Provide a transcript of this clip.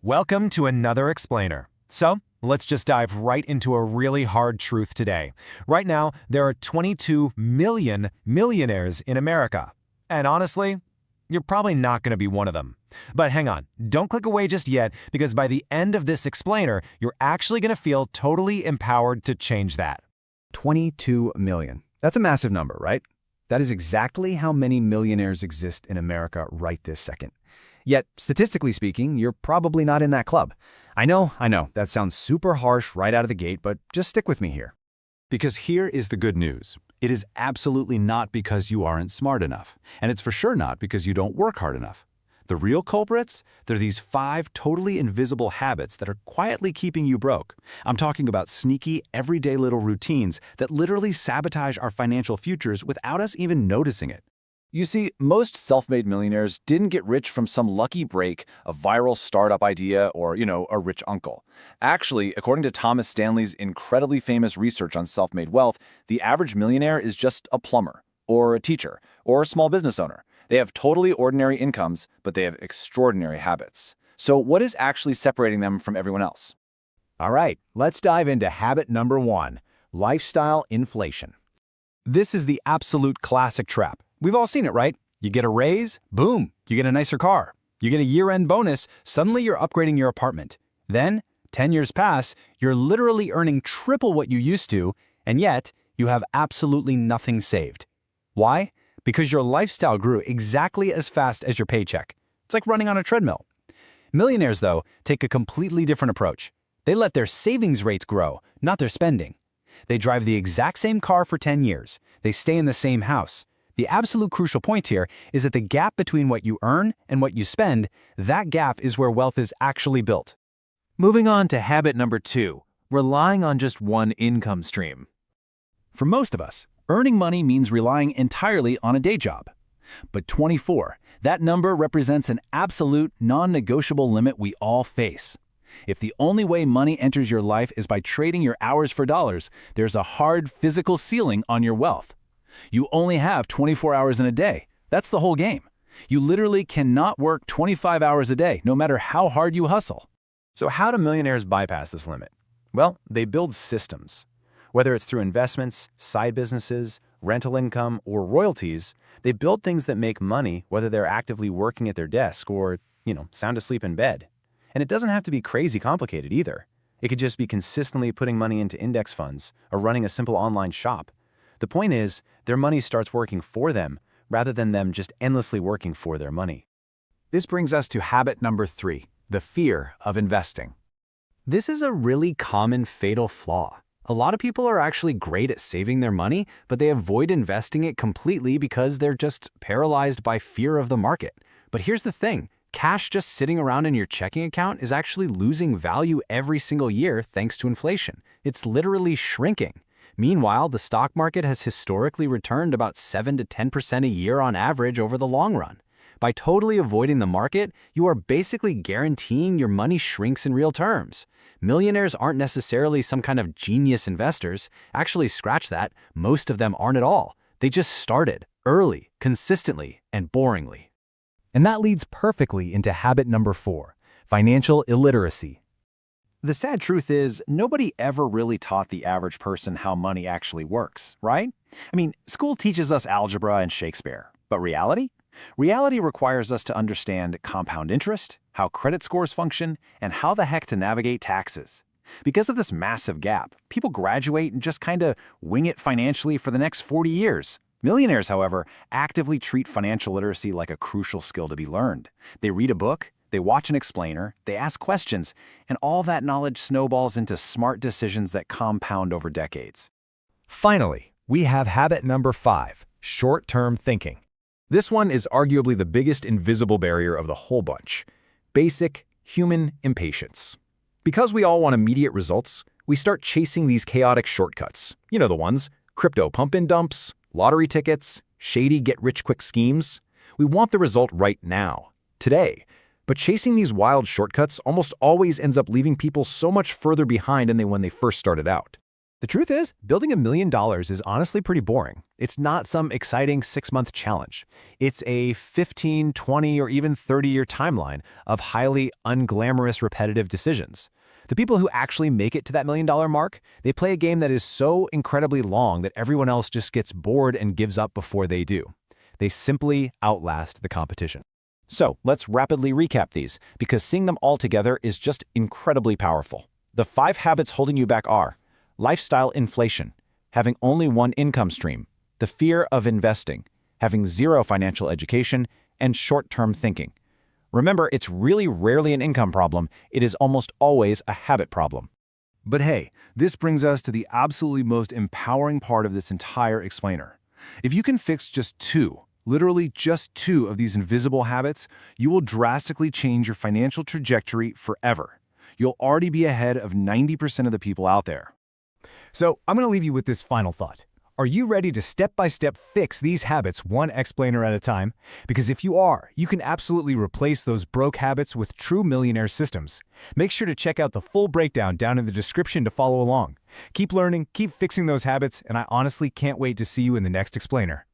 Welcome to another explainer. So, let's just dive right into a really hard truth today. Right now, there are 22 million millionaires in America. And honestly, you're probably not going to be one of them. But hang on, don't click away just yet, because by the end of this explainer, you're actually going to feel totally empowered to change that. 22 million. That's a massive number, right? That is exactly how many millionaires exist in America right this second. Yet, statistically speaking, you're probably not in that club. I know, that sounds super harsh right out of the gate, but just stick with me here. Because here is the good news. It is absolutely not because you aren't smart enough. And it's for sure not because you don't work hard enough. The real culprits? They're these 5 totally invisible habits that are quietly keeping you broke. I'm talking about sneaky, everyday little routines that literally sabotage our financial futures without us even noticing it. You see, most self-made millionaires didn't get rich from some lucky break, a viral startup idea, or, a rich uncle. Actually, according to Thomas Stanley's incredibly famous research on self-made wealth, the average millionaire is just a plumber, or a teacher, or a small business owner. They have totally ordinary incomes, but they have extraordinary habits. So what is actually separating them from everyone else? All right, let's dive into habit number 1, lifestyle inflation. This is the absolute classic trap. We've all seen it, right? You get a raise, boom, you get a nicer car. You get a year-end bonus, suddenly you're upgrading your apartment. Then, 10 years pass, you're literally earning triple what you used to, and yet you have absolutely nothing saved. Why? Because your lifestyle grew exactly as fast as your paycheck. It's like running on a treadmill. Millionaires, though, take a completely different approach. They let their savings rates grow, not their spending. They drive the exact same car for 10 years. They stay in the same house. The absolute crucial point here is that the gap between what you earn and what you spend, that gap is where wealth is actually built. Moving on to habit number 2, relying on just one income stream. For most of us, earning money means relying entirely on a day job. But 24, that number represents an absolute non-negotiable limit we all face. If the only way money enters your life is by trading your hours for dollars, there's a hard physical ceiling on your wealth. You only have 24 hours in a day. That's the whole game. You literally cannot work 25 hours a day, no matter how hard you hustle. So how do millionaires bypass this limit? Well, they build systems. Whether it's through investments, side businesses, rental income, or royalties, they build things that make money whether they're actively working at their desk or, sound asleep in bed. And it doesn't have to be crazy complicated either. It could just be consistently putting money into index funds or running a simple online shop. The point is, their money starts working for them rather than them just endlessly working for their money. This brings us to habit number 3, the fear of investing. This is a really common fatal flaw. A lot of people are actually great at saving their money, but they avoid investing it completely because they're just paralyzed by fear of the market. But here's the thing. Cash just sitting around in your checking account is actually losing value every single year thanks to inflation. It's literally shrinking. Meanwhile, the stock market has historically returned about 7 to 10% a year on average over the long run. By totally avoiding the market, you are basically guaranteeing your money shrinks in real terms. Millionaires aren't necessarily some kind of genius investors. Actually, scratch that, most of them aren't at all. They just started, early, consistently, and boringly. And that leads perfectly into habit number 4, financial illiteracy. The sad truth is, nobody ever really taught the average person how money actually works, right? School teaches us algebra and Shakespeare, but reality? Reality requires us to understand compound interest, how credit scores function, and how the heck to navigate taxes. Because of this massive gap, people graduate and just kind of wing it financially for the next 40 years. Millionaires, however, actively treat financial literacy like a crucial skill to be learned. They read a book, they watch an explainer, they ask questions, and all that knowledge snowballs into smart decisions that compound over decades. Finally, we have habit number 5, short-term thinking. This one is arguably the biggest invisible barrier of the whole bunch. Basic human impatience. Because we all want immediate results, we start chasing these chaotic shortcuts. You know the ones, crypto pump-in dumps, lottery tickets, shady get-rich-quick schemes. We want the result right now, today. But chasing these wild shortcuts almost always ends up leaving people so much further behind than when they first started out. The truth is, building $1 million is honestly pretty boring. It's not some exciting 6-month challenge. It's a 15, 20, or even 30-year timeline of highly unglamorous repetitive decisions. The people who actually make it to that $1 million mark, they play a game that is so incredibly long that everyone else just gets bored and gives up before they do. They simply outlast the competition. So let's rapidly recap these, because seeing them all together is just incredibly powerful. The 5 habits holding you back are lifestyle inflation, having only one income stream, the fear of investing, having zero financial education, and short-term thinking. Remember, it's really rarely an income problem. It is almost always a habit problem. But hey, this brings us to the absolutely most empowering part of this entire explainer. If you can fix just 2, literally just 2 of these invisible habits, you will drastically change your financial trajectory forever. You'll already be ahead of 90% of the people out there. So I'm going to leave you with this final thought. Are you ready to step-by-step fix these habits one explainer at a time? Because if you are, you can absolutely replace those broke habits with true millionaire systems. Make sure to check out the full breakdown down in the description to follow along. Keep learning, keep fixing those habits, and I honestly can't wait to see you in the next explainer.